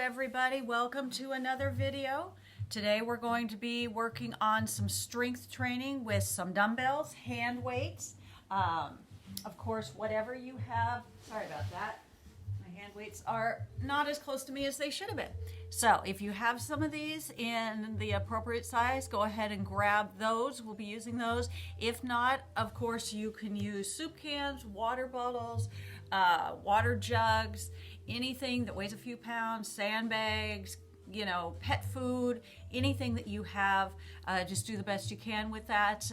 everybody, welcome to another video. Today we're going to be working on some strength training with some dumbbells, hand weights. Of course, whatever you have, sorry about that, my hand weights are not as close to me as they should have been. So if you have some of these in the appropriate size, go ahead and grab those. We'll be using those. If not, of course, you can use soup cans, water bottles, water jugs, anything that weighs a few pounds, sandbags, pet food, anything that you have, just do the best you can with that.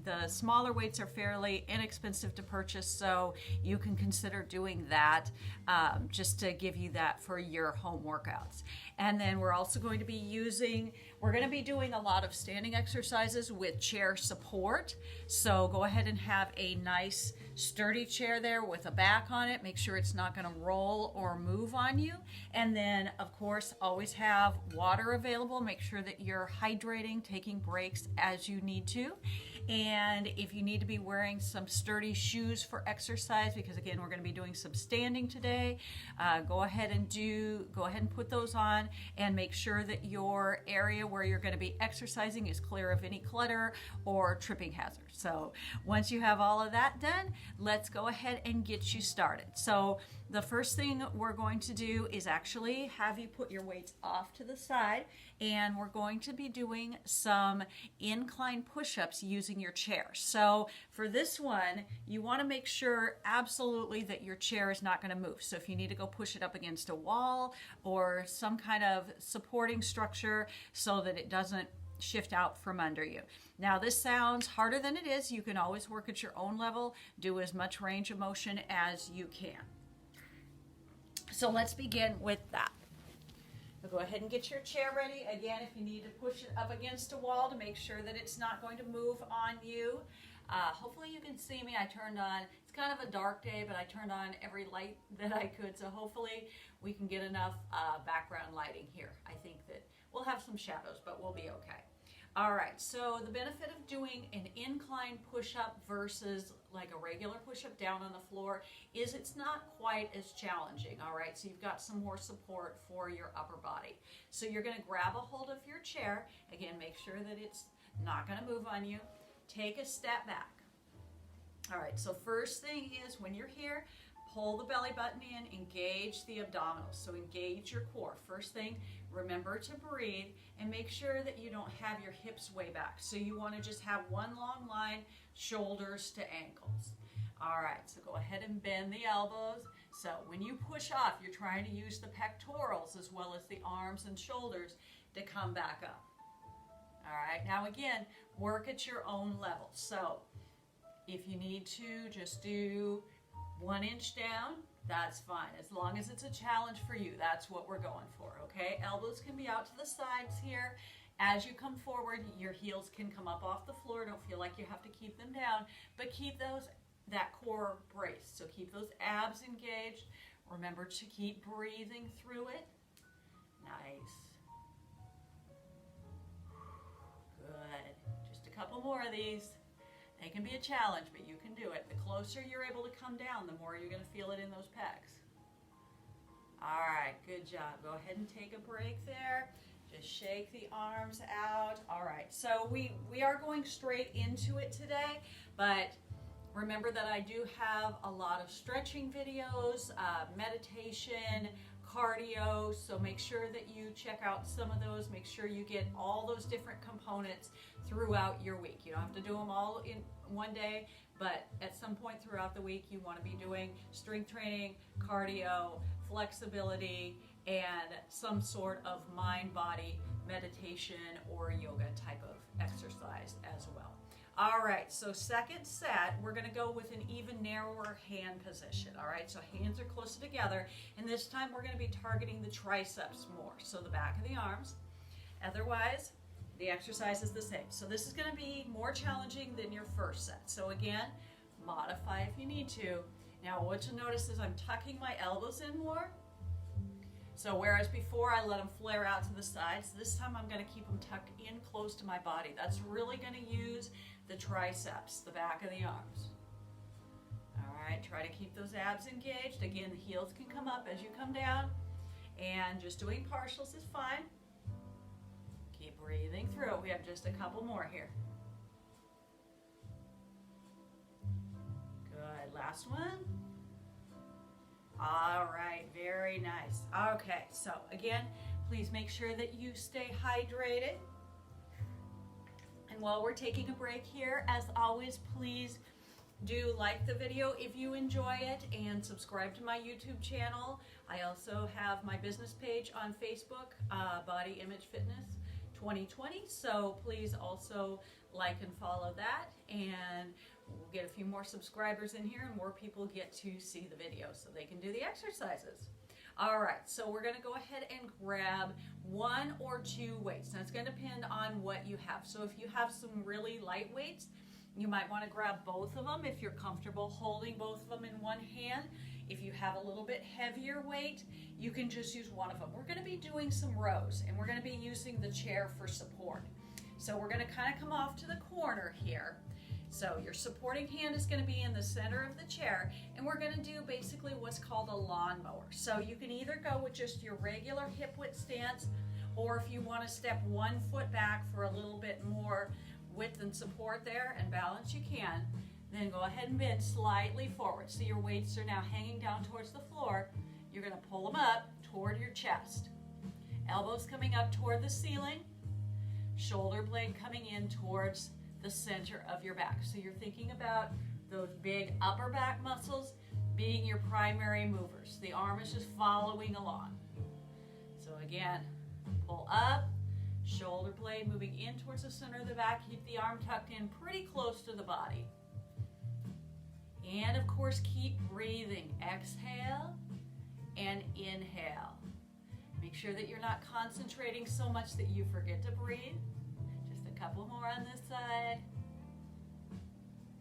The smaller weights are fairly inexpensive to purchase, so you can consider doing that just to give you that for your home workouts. And then we're also going to be doing a lot of standing exercises with chair support. So go ahead and have a nice sturdy chair there with a back on it. Make sure it's not going to roll or move on you. And then, of course, always have water available. Make sure that you're hydrating, taking breaks as you need to. And if you need to be wearing some sturdy shoes for exercise, because again, we're going to be doing some standing today, go ahead and put those on, and make sure that your area where you're going to be exercising is clear of any clutter or tripping hazards. So once you have all of that done, let's go ahead and get you started. So the first thing we're going to do is actually have you put your weights off to the side, and we're going to be doing some incline push-ups using your chair. So for this one, you want to make sure absolutely that your chair is not going to move. So if you need to go push it up against a wall or some kind of supporting structure so that it doesn't shift out from under you. Now this sounds harder than it is. You can always work at your own level, do as much range of motion as you can. So let's begin with that. So go ahead and get your chair ready. Again, if you need to push it up against a wall to make sure that it's not going to move on you. Hopefully you can see me. I turned on, it's kind of a dark day, but I turned on every light that I could. So hopefully we can get enough background lighting here. I think that we'll have some shadows, but we'll be okay. All right, so the benefit of doing an incline push-up versus like a regular push-up down on the floor is it's not quite as challenging, all right? So you've got some more support for your upper body. So you're gonna grab a hold of your chair. Again, make sure that it's not gonna move on you. Take a step back. All right, so first thing is when you're here, pull the belly button in, engage the abdominals. So engage your core. First thing, remember to breathe and make sure that you don't have your hips way back. So you want to just have one long line, shoulders to ankles. All right, so go ahead and bend the elbows. So when you push off, you're trying to use the pectorals as well as the arms and shoulders to come back up. All right, now again, work at your own level. So if you need to, just do 1 inch down, that's fine. As long as it's a challenge for you, that's what we're going for, okay? Elbows can be out to the sides here. As you come forward, your heels can come up off the floor. Don't feel like you have to keep them down, but keep that core braced. So keep those abs engaged. Remember to keep breathing through it. Nice. Good. Just a couple more of these. They can be a challenge, but you can do it. The closer you're able to come down, the more you're going to feel it in those pecs. All right, good job. Go ahead and take a break there. Just shake the arms out. All right, so we are going straight into it today, but remember that I do have a lot of stretching videos, meditation, cardio, so make sure that you check out some of those. Make sure you get all those different components throughout your week. You don't have to do them all in one day, but at some point throughout the week you want to be doing strength training, cardio, flexibility, and some sort of mind-body meditation or yoga type of exercise as well. All right, so second set, we're going to go with an even narrower hand position. All right, so hands are closer together, and this time we're going to be targeting the triceps more, so the back of the arms. Otherwise, the exercise is the same. So this is going to be more challenging than your first set. So again, modify if you need to. Now what you'll notice is I'm tucking my elbows in more. So whereas before I let them flare out to the sides, this time I'm going to keep them tucked in close to my body. That's really going to use the triceps, the back of the arms. All right, try to keep those abs engaged. Again, the heels can come up as you come down. And just doing partials is fine. Keep breathing through. We have just a couple more here. Good. Last one. All right. Very nice. Okay. So again, please make sure that you stay hydrated. And while we're taking a break here, as always, please do like the video if you enjoy it and subscribe to my YouTube channel. I also have my business page on Facebook, Body Image Fitness 2020. So please also like and follow that, and we'll get a few more subscribers in here and more people get to see the video so they can do the exercises. All right, so we're gonna go ahead and grab 1 or 2 weights. Now it's gonna depend on what you have. So if you have some really light weights, you might wanna grab both of them if you're comfortable holding both of them in one hand. If you have a little bit heavier weight, you can just use one of them. We're gonna be doing some rows, and we're gonna be using the chair for support. So we're gonna kind of come off to the corner here. So your supporting hand is going to be in the center of the chair, and we're going to do basically what's called a lawnmower. So you can either go with just your regular hip width stance, or if you want to step 1 foot back for a little bit more width and support there and balance, you can. Then go ahead and bend slightly forward. So your weights are now hanging down towards the floor. You're going to pull them up toward your chest. Elbows coming up toward the ceiling. Shoulder blade coming in towards the center of your back. So you're thinking about those big upper back muscles being your primary movers. The arm is just following along. So again, pull up, shoulder blade moving in towards the center of the back. Keep the arm tucked in pretty close to the body. And of course, keep breathing. Exhale and inhale. Make sure that you're not concentrating so much that you forget to breathe. Couple more on this side.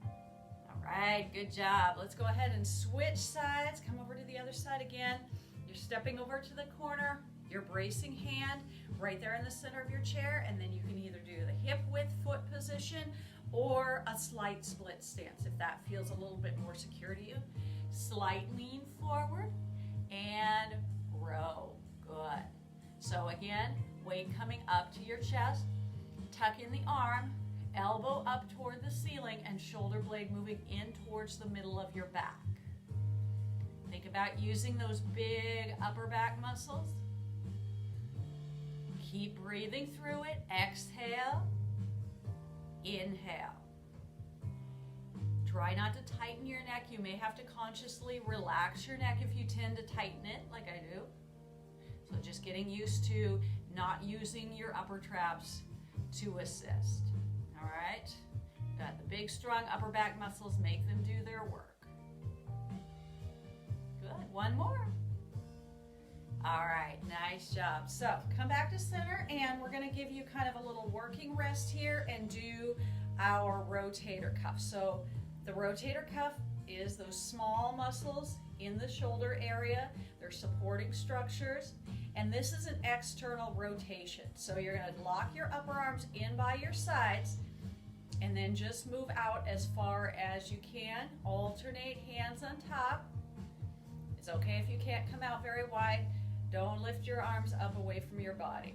All right, good job. Let's go ahead and switch sides. Come over to the other side again. You're stepping over to the corner, your bracing hand right there in the center of your chair, and then you can either do the hip width foot position or a slight split stance if that feels a little bit more secure to you. Slight lean forward and row. Good. So again, weight coming up to your chest. Tuck in the arm, elbow up toward the ceiling, and shoulder blade moving in towards the middle of your back. Think about using those big upper back muscles. Keep breathing through it. Exhale, inhale. Try not to tighten your neck. You may have to consciously relax your neck if you tend to tighten it like I do. So just getting used to not using your upper traps to assist. All right, got the big strong upper back muscles, make them do their work. Good, 1 more. All right, nice job. So come back to center, and we're going to give you kind of a little working rest here and do our rotator cuff. So the rotator cuff is those small muscles in the shoulder area. They're supporting structures. And this is an external rotation. So you're going to lock your upper arms in by your sides and then just move out as far as you can. Alternate hands on top. It's okay if you can't come out very wide. Don't lift your arms up away from your body.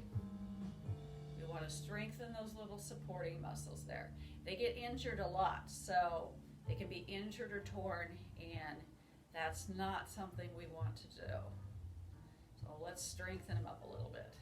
We want to strengthen those little supporting muscles there. They get injured a lot, so they can be injured or torn, and that's not something we want to do. So let's strengthen them up a little bit.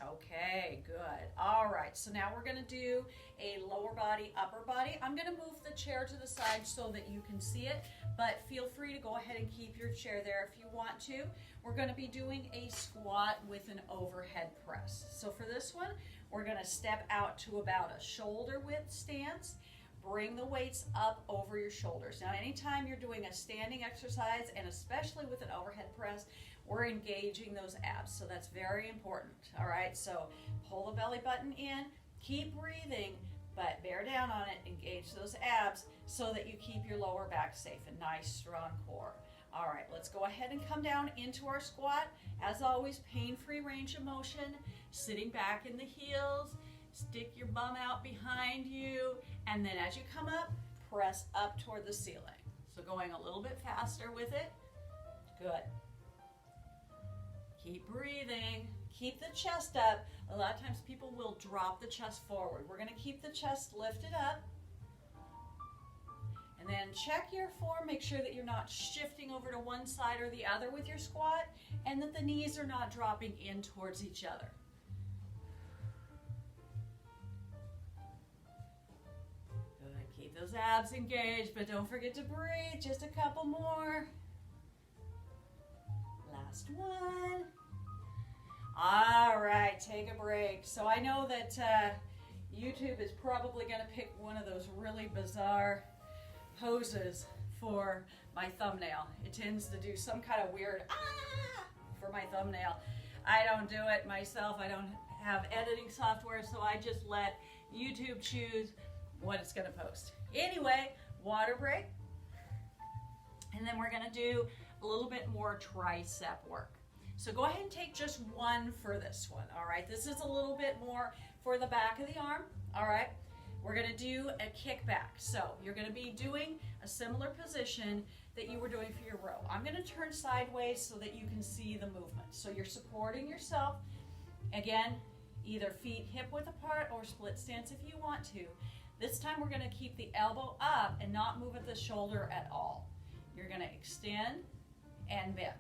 Okay, good. All right, so now we're gonna do a lower body, upper body. I'm gonna move the chair to the side so that you can see it, but feel free to go ahead and keep your chair there if you want to. We're gonna be doing a squat with an overhead press. So for this one, we're gonna step out to about a shoulder width stance. Bring the weights up over your shoulders. Now, anytime you're doing a standing exercise, and especially with an overhead press, we're engaging those abs, so that's very important. All right, so pull the belly button in, keep breathing, but bear down on it, engage those abs so that you keep your lower back safe, a nice strong core. All right, let's go ahead and come down into our squat. As always, pain-free range of motion, sitting back in the heels. Stick your bum out behind you, and then as you come up, press up toward the ceiling. So going a little bit faster with it. Good. Keep breathing. Keep the chest up. A lot of times people will drop the chest forward. We're going to keep the chest lifted up. And then check your form. Make sure that you're not shifting over to one side or the other with your squat, and that the knees are not dropping in towards each other. Good. Keep those abs engaged, but don't forget to breathe. Just a couple more. Last one. All right, take a break. So I know that YouTube is probably going to pick one of those really bizarre poses for my thumbnail. It tends to do some kind of weird for my thumbnail. I don't do it myself. I don't have editing software, so I just let YouTube choose what it's going to post. Anyway, water break. And then we're going to do a little bit more tricep work. So go ahead and take just one for this one, all right? This is a little bit more for the back of the arm, all right? We're gonna do a kickback. So you're gonna be doing a similar position that you were doing for your row. I'm gonna turn sideways so that you can see the movement. So you're supporting yourself. Again, either feet hip width apart or split stance if you want to. This time we're gonna keep the elbow up and not move at the shoulder at all. You're gonna extend and bend.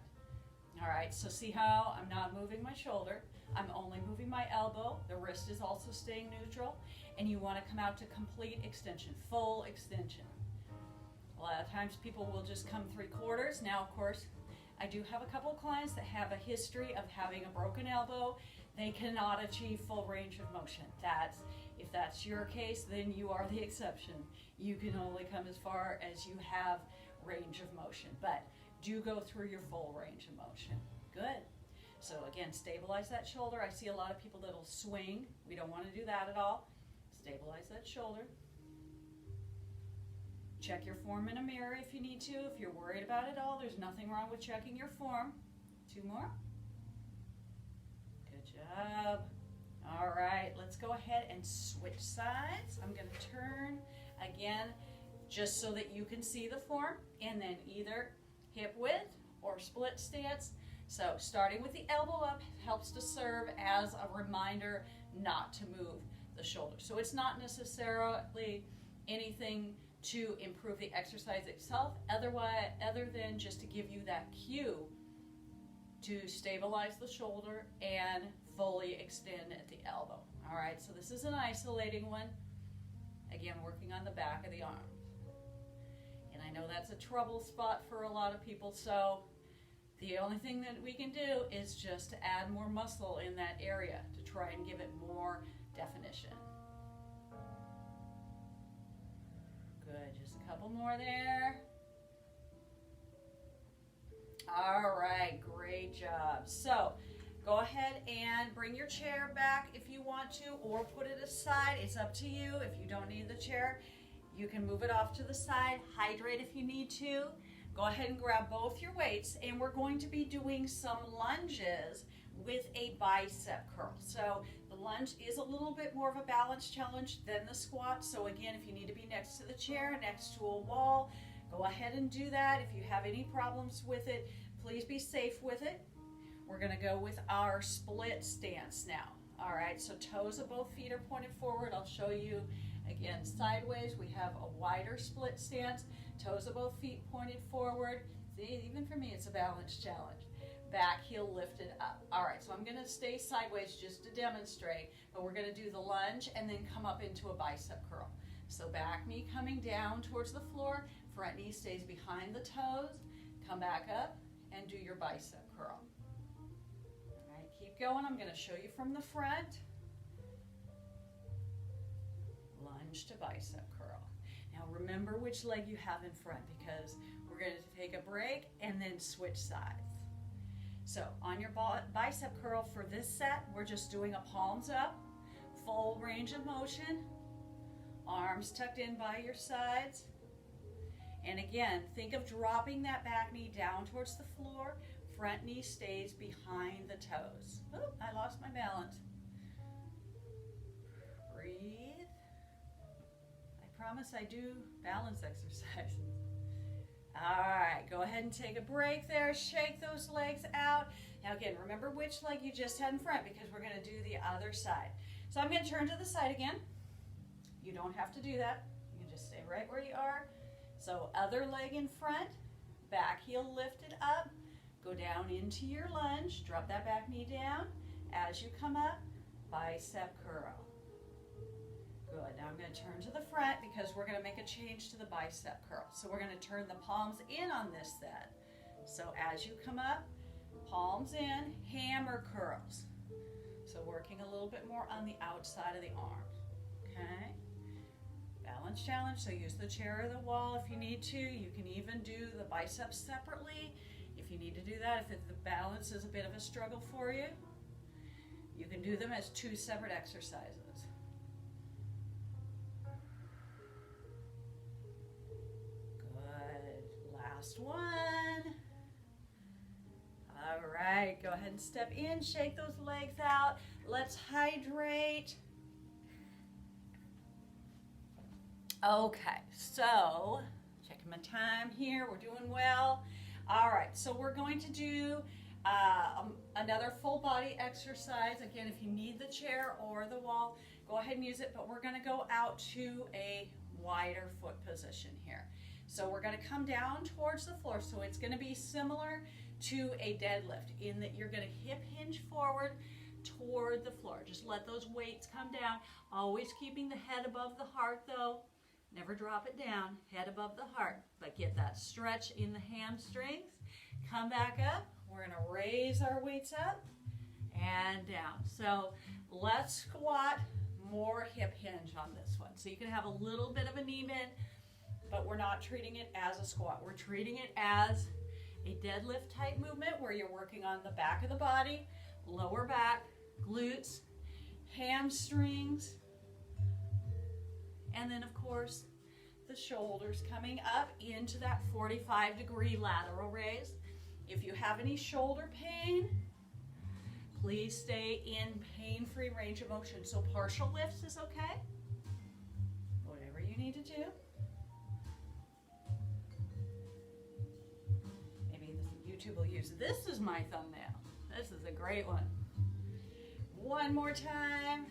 All right, so see how I'm not moving my shoulder. I'm only moving my elbow. The wrist is also staying neutral. And you want to come out to complete extension, full extension. A lot of times people will just come 3/4. Now, of course, I do have a couple of clients that have a history of having a broken elbow. They cannot achieve full range of motion. If that's your case, then you are the exception. You can only come as far as you have range of motion. But do go through your full range of motion. Good. So again, stabilize that shoulder. I see a lot of people that'll swing. We don't want to do that at all. Stabilize that shoulder. Check your form in a mirror if you need to. If you're worried about it all, there's nothing wrong with checking your form. 2 more. Good job. All right, let's go ahead and switch sides. I'm going to turn again just so that you can see the form, and then either hip width or split stance. So starting with the elbow up helps to serve as a reminder not to move the shoulder. So it's not necessarily anything to improve the exercise itself, other than just to give you that cue to stabilize the shoulder and fully extend at the elbow. All right, so this is an isolating one. Again, working on the back of the arms. And I know that's a trouble spot for a lot of people, so the only thing that we can do is just to add more muscle in that area to try and give it more definition. Good, just a couple more there. All right, great job. So go ahead and bring your chair back if you want to, or put it aside. It's up to you. If you don't need the chair, you can move it off to the side. Hydrate if you need to. Go ahead and grab both your weights, and we're going to be doing some lunges with a bicep curl. So the lunge is a little bit more of a balance challenge than the squat. So again, if you need to be next to the chair, next to a wall, go ahead and do that. If you have any problems with it, please be safe with it. We're going to go with our split stance now. All right, so toes of both feet are pointed forward. I'll show you again sideways. We have a wider split stance. Toes of both feet pointed forward. See, even for me, it's a balance challenge. Back heel lifted up. All right, so I'm going to stay sideways just to demonstrate, but we're going to do the lunge and then come up into a bicep curl. So back knee coming down towards the floor, front knee stays behind the toes. Come back up and do your bicep curl. All right, keep going. I'm going to show you from the front. Lunge to bicep curl. Now remember which leg you have in front, because we're going to take a break and then switch sides. So on your bicep curl for this set, we're just doing a palms up, full range of motion, arms tucked in by your sides. And again, think of dropping that back knee down towards the floor. Front knee stays behind the toes. Oop, I lost my balance. Breathe. I promise I do balance exercises. All right, go ahead and take a break there. Shake those legs out. Now again, remember which leg you just had in front because we're going to do the other side. So I'm going to turn to the side again. You don't have to do that. You can just stay right where you are. So other leg in front, back heel lifted up. Go down into your lunge. Drop that back knee down. As you come up, bicep curl. Good. Now I'm going to turn to the front because we're going to make a change to the bicep curl. So we're going to turn the palms in on this then. So as you come up, palms in, hammer curls. So working a little bit more on the outside of the arms. Okay? Balance challenge. So use the chair or the wall if you need to. You can even do the biceps separately if you need to do that. If the balance is a bit of a struggle for you, you can do them as 2 separate exercises. Last one. All right, go ahead and step in, shake those legs out. Let's hydrate. Okay, so checking my time here. We're doing well. All right, so we're going to do another full body exercise. Again, if you need the chair or the wall, go ahead and use it, but we're going to go out to a wider foot position here. So we're going to come down towards the floor. So it's going to be similar to a deadlift in that you're going to hip hinge forward toward the floor. Just let those weights come down. Always keeping the head above the heart though. Never drop it down. Head above the heart. But get that stretch in the hamstrings. Come back up. We're going to raise our weights up and down. So let's squat. More hip hinge on this one. So you can have a little bit of a knee bend, but we're not treating it as a squat. We're treating it as a deadlift type movement where you're working on the back of the body, lower back, glutes, hamstrings, and then of course the shoulders coming up into that 45-degree lateral raise. If you have any shoulder pain, please stay in pain-free range of motion. So partial lifts is okay. Whatever you need to do. YouTube will use. This is my thumbnail. This is a great one. One more time.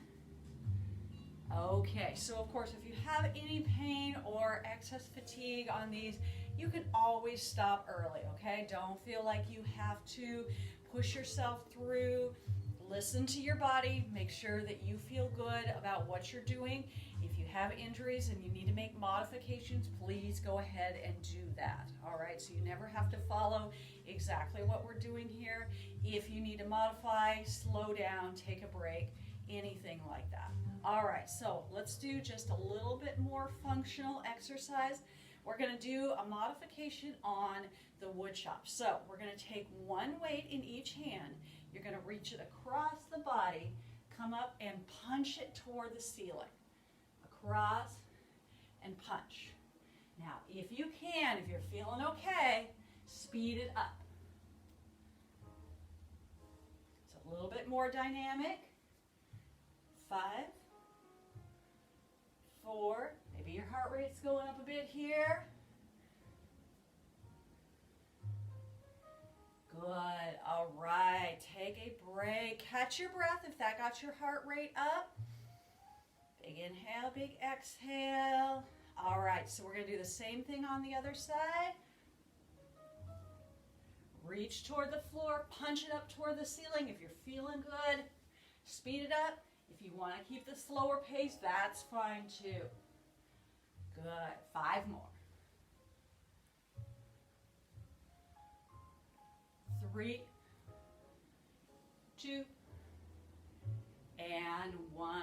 Okay, so of course, if you have any pain or excess fatigue on these, you can always stop early, okay? Don't feel like you have to push yourself through. Listen to your body. Make sure that you feel good about what you're doing. If you have injuries and you need to make modifications, please go ahead and do that. All right, so you never have to follow exactly what we're doing here. If you need to modify, slow down, take a break, anything like that. All right, so let's do just a little bit more functional exercise. We're going to do a modification on the wood chop. So we're going to take one weight in each hand. You're going to reach it across the body, come up and punch it toward the ceiling. Across and punch. Now, if you can, if you're feeling okay, speed it up. It's a little bit more dynamic. 5, 4, maybe your heart rate's going up a bit here. Good. All right. Take a break. Catch your breath if that got your heart rate up. Big inhale, big exhale. All right. So we're going to do the same thing on the other side. Reach toward the floor. Punch it up toward the ceiling. If you're feeling good, speed it up. If you want to keep the slower pace, that's fine too. Good. 5 more. 3, 2, and 1.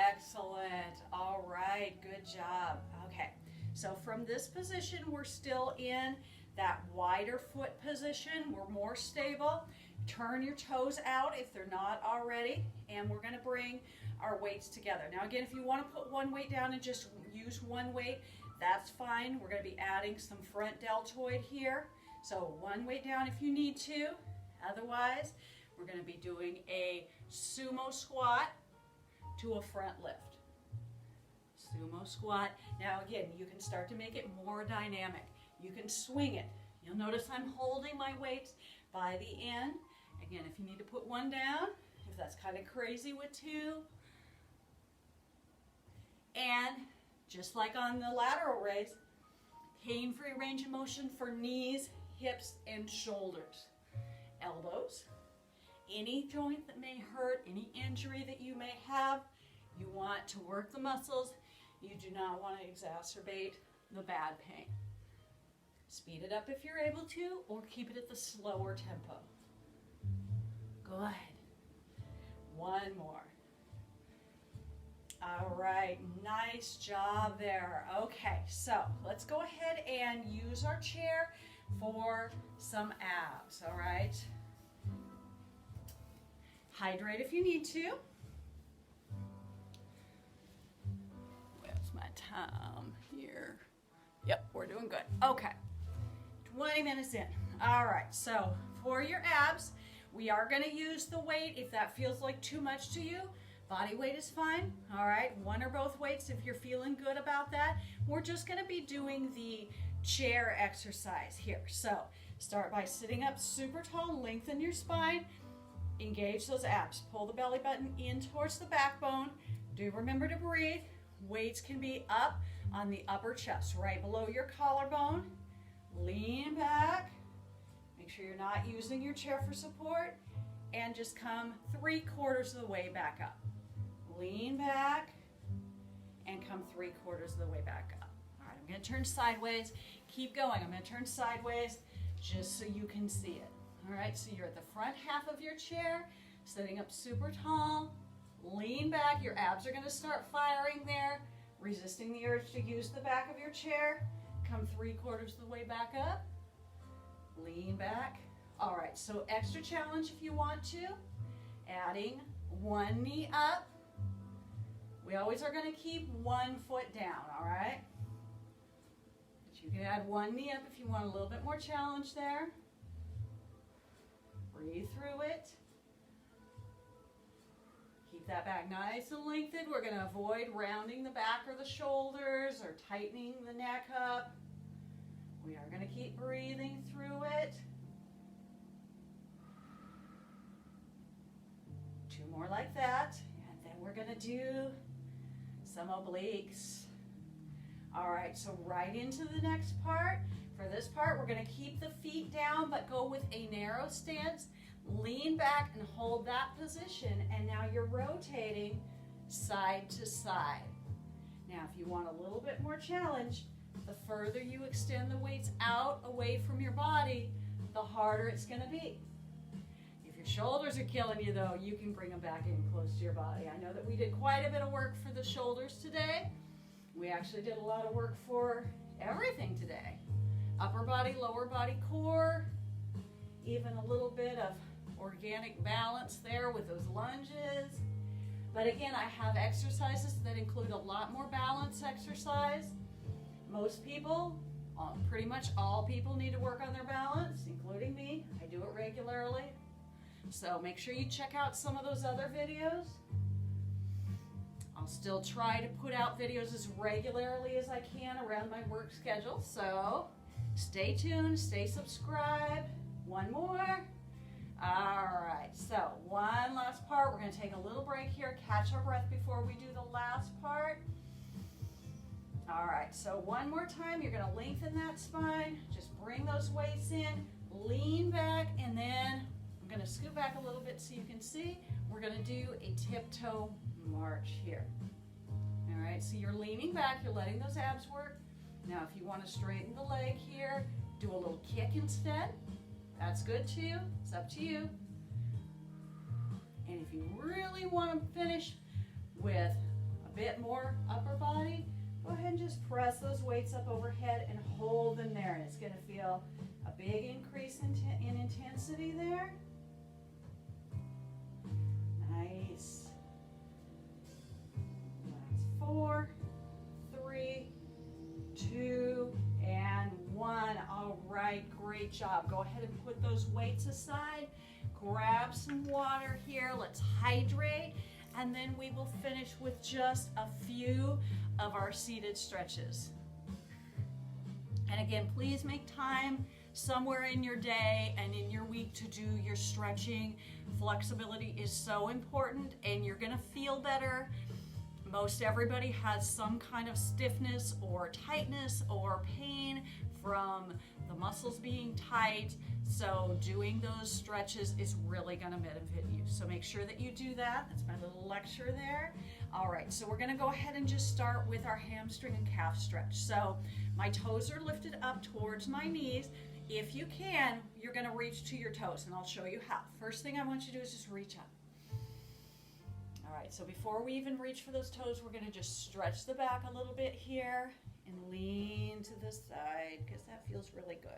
Excellent. All right, good job. Okay, so from this position, we're still in that wider foot position. We're more stable. Turn your toes out if they're not already, and we're going to bring our weights together. Now again, if you want to put one weight down and just use one weight, that's fine. We're going to be adding some front deltoid here. So one weight down if you need to. Otherwise, we're going to be doing a sumo squat to a front lift. Sumo squat. Now again, you can start to make it more dynamic. You can swing it. You'll notice I'm holding my weights by the end. Again, if you need to put one down, if that's kind of crazy with two. And just like on the lateral raise, pain-free range of motion for knees, hips, and shoulders. Elbows, any joint that may hurt, any injury that you may have, you want to work the muscles. You do not want to exacerbate the bad pain. Speed it up if you're able to, or keep it at the slower tempo. Good. One more. All right, nice job there. Okay, so let's go ahead and use our chair for some abs, all right? Hydrate if you need to. Where's my time here? Yep, we're doing good. Okay, 20 minutes in. All right, so for your abs, we are gonna use the weight if that feels like too much to you. Body weight is fine, all right? One or both weights if you're feeling good about that. We're just gonna be doing the chair exercise here. So start by sitting up super tall, lengthen your spine, engage those abs. Pull the belly button in towards the backbone. Do remember to breathe. Weights can be up on the upper chest, right below your collarbone. Lean back. Make sure you're not using your chair for support. And just come 3/4 of the way back up. Lean back and come 3/4 of the way back up. All right, I'm gonna turn sideways. Keep going, I'm gonna turn sideways just so you can see it. All right, so you're at the front half of your chair, sitting up super tall. Lean back, your abs are gonna start firing there, resisting the urge to use the back of your chair. Come 3/4 of the way back up. Lean back. All right, so extra challenge if you want to. Adding one knee up. We always are going to keep one foot down, all right? But you can add one knee up if you want a little bit more challenge there. Breathe through it. Keep that back nice and lengthened. We're going to avoid rounding the back or the shoulders or tightening the neck up. We are going to keep breathing through it. Two more like that, and then we're gonna do some obliques. All right, so right into the next part. For this part, we're gonna keep the feet down, but go with a narrow stance. Lean back and hold that position, and now you're rotating side to side. Now, if you want a little bit more challenge, the further you extend the weights out away from your body, the harder it's gonna be. Shoulders are killing you though, you can bring them back in close to your body. I know that we did quite a bit of work for the shoulders today. We actually did a lot of work for everything today. Upper body, lower body, core, even a little bit of organic balance there with those lunges. But again, I have exercises that include a lot more balance exercise. Most people, pretty much all people need to work on their balance, including me. I do it regularly. So make sure you check out some of those other videos. I'll still try to put out videos as regularly as I can around my work schedule. So stay tuned, stay subscribed. One more. All right, so one last part. We're gonna take a little break here, catch our breath before we do the last part. All right, so one more time, you're gonna lengthen that spine. Just bring those weights in, lean back, and then I'm going to scoot back a little bit so you can see. We're going to do a tiptoe march here. All right, so you're leaning back, you're letting those abs work. Now, if you want to straighten the leg here, do a little kick instead. That's good too. It's up to you. And if you really want to finish with a bit more upper body, go ahead and just press those weights up overhead and hold them there. And it's going to feel a big increase in intensity there. Nice. That's 4, 3, 2, and 1. All right, great job. Go ahead and put those weights aside. Grab some water here. Let's hydrate, and then we will finish with just a few of our seated stretches. And again, please make time somewhere in your day and in your week to do your stretching. Flexibility is so important, and you're going to feel better. Most everybody has some kind of stiffness or tightness or pain from the muscles being tight. So doing those stretches is really going to benefit you. So make sure that you do that. That's my little lecture there. All right, so we're going to go ahead and just start with our hamstring and calf stretch. So my toes are lifted up towards my knees. If you can, you're going to reach to your toes, and I'll show you how. First thing I want you to do is just reach up. All right, so before we even reach for those toes, we're going to just stretch the back a little bit here and lean to the side because that feels really good.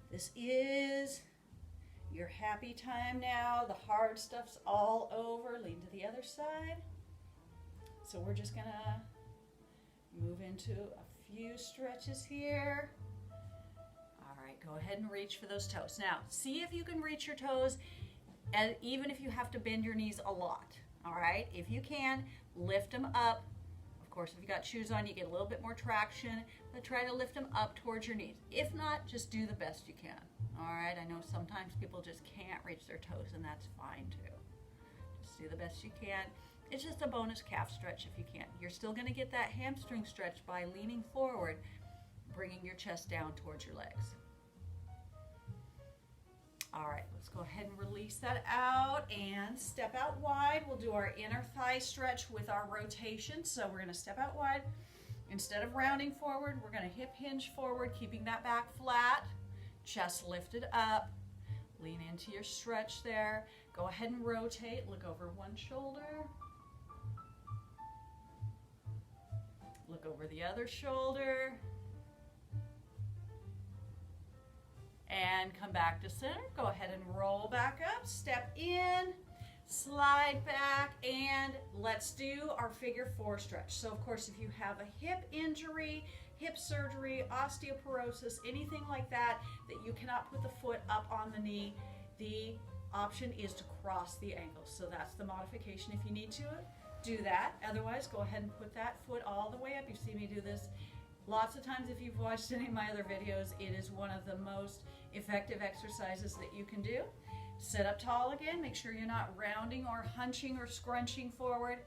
This is your happy time now. The hard stuff's all over. Lean to the other side. So we're just going to move into a few stretches here. All right, go ahead and reach for those toes. Now, see if you can reach your toes, and even if you have to bend your knees a lot. All right, if you can, lift them up. Of course, if you got shoes on, you get a little bit more traction, but try to lift them up towards your knees. If not, just do the best you can. All right, I know sometimes people just can't reach their toes, and that's fine too. Just do the best you can. It's just a bonus calf stretch if you can. You're still going to get that hamstring stretch by leaning forward, bringing your chest down towards your legs. All right, let's go ahead and release that out and step out wide. We'll do our inner thigh stretch with our rotation. So we're going to step out wide. Instead of rounding forward, we're going to hip hinge forward, keeping that back flat, chest lifted up. Lean into your stretch there. Go ahead and rotate. Look over one shoulder. Look over the other shoulder. And come back to center. Go ahead and roll back up. Step in, slide back, and let's do our figure four stretch. So of course, if you have a hip injury, hip surgery, osteoporosis, anything like that, that you cannot put the foot up on the knee, the option is to cross the ankles. So that's the modification. If you need to, do that. Otherwise, go ahead and put that foot all the way up. You see me do this lots of times. If you've watched any of my other videos, it is one of the most effective exercises that you can do. Sit up tall again. Make sure you're not rounding or hunching or scrunching forward.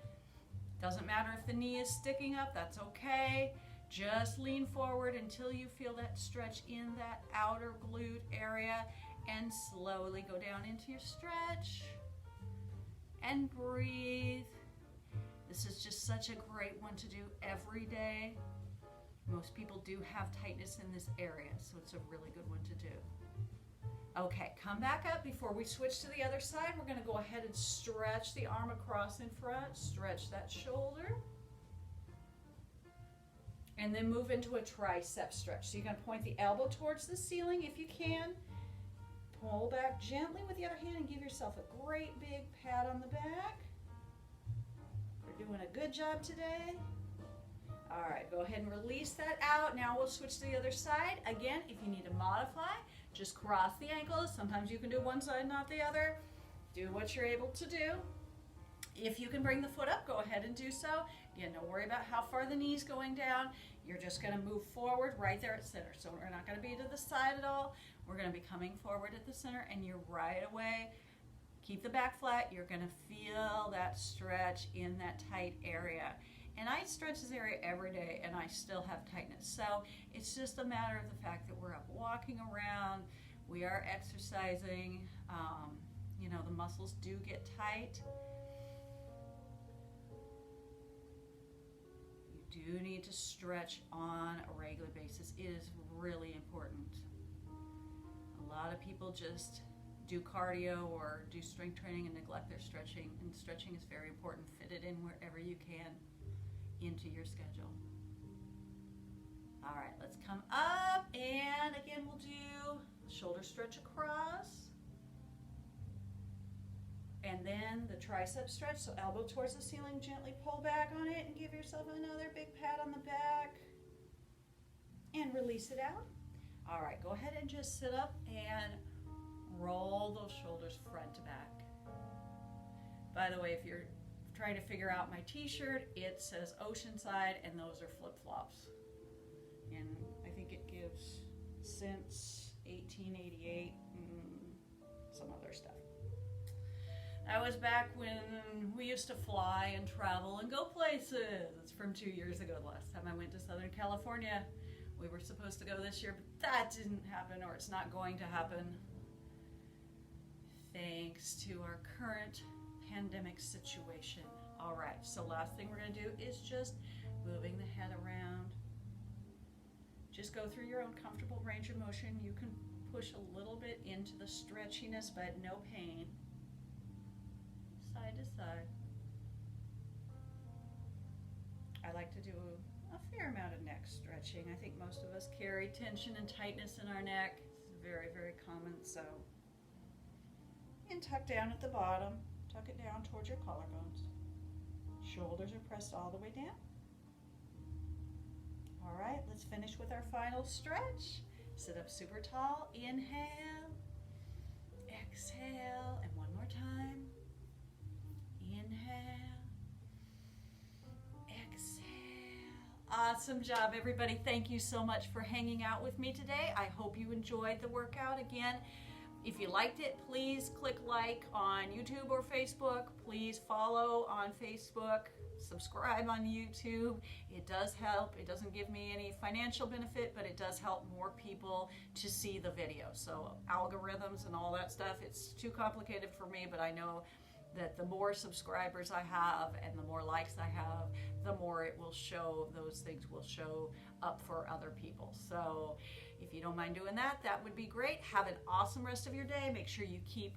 Doesn't matter if the knee is sticking up, that's okay. Just lean forward until you feel that stretch in that outer glute area, and slowly go down into your stretch and breathe. This is just such a great one to do every day. Most people do have tightness in this area, so it's a really good one to do. Okay, come back up. Before we switch to the other side, we're going to go ahead and stretch the arm across in front. Stretch that shoulder. And then move into a tricep stretch. So you're going to point the elbow towards the ceiling if you can. Pull back gently with the other hand and give yourself a great big pat on the back. You're doing a good job today. All right, go ahead and release that out. Now we'll switch to the other side. Again, if you need to modify, just cross the ankles. Sometimes you can do one side, not the other. Do what you're able to do. If you can bring the foot up, go ahead and do so. Again, don't worry about how far the knee's going down. You're just going to move forward right there at center. So we're not going to be to the side at all. We're going to be coming forward at the center, and you're right away. Keep the back flat. You're going to feel that stretch in that tight area. And I stretch this area every day, and I still have tightness. So it's just a matter of the fact that we're up walking around, we are exercising. You know, the muscles do get tight. You do need to stretch on a regular basis. It is really important. A lot of people just do cardio or do strength training and neglect their stretching, and stretching is very important. Fit it in wherever you can into your schedule. All right, let's come up, and again we'll do shoulder stretch across, and then the tricep stretch. So elbow towards the ceiling, gently pull back on it and give yourself another big pat on the back and release it out. All right, go ahead and just sit up and roll those shoulders front to back. By the way, if you're trying to figure out my t-shirt, it says Oceanside, and those are flip-flops. And since 1888 and some other stuff. That was back when we used to fly and travel and go places. It's from 2 years ago, the last time I went to Southern California. We were supposed to go this year, but that didn't happen, or it's not going to happen, thanks to our current pandemic situation. All right, so last thing we're going to do is just moving the head around. Just go through your own comfortable range of motion. You can push a little bit into the stretchiness, but no pain. Side to side. I like to do a fair amount of neck stretching. I think most of us carry tension and tightness in our neck. It's very, very common. So, and tuck down at the bottom. Tuck it down towards your collarbones. Shoulders are pressed all the way down. All right, let's finish with our final stretch. Sit up super tall. Inhale. Exhale. And one more time. Inhale. Exhale. Awesome job, everybody. Thank you so much for hanging out with me today. I hope you enjoyed the workout. Again, if you liked it, please click like on YouTube or Facebook. Please follow on Facebook. Subscribe on YouTube. It does help. It doesn't give me any financial benefit, but it does help more people to see the video. So algorithms and all that stuff, it's too complicated for me, but I know that the more subscribers I have and the more likes I have, the more it will show, those things will show up for other people. So if you don't mind doing that, that would be great. Have an awesome rest of your day. Make sure you keep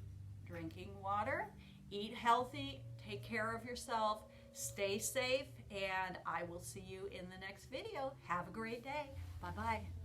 drinking water, eat healthy, take care of yourself, stay safe, and I will see you in the next video. Have a great day. Bye-bye.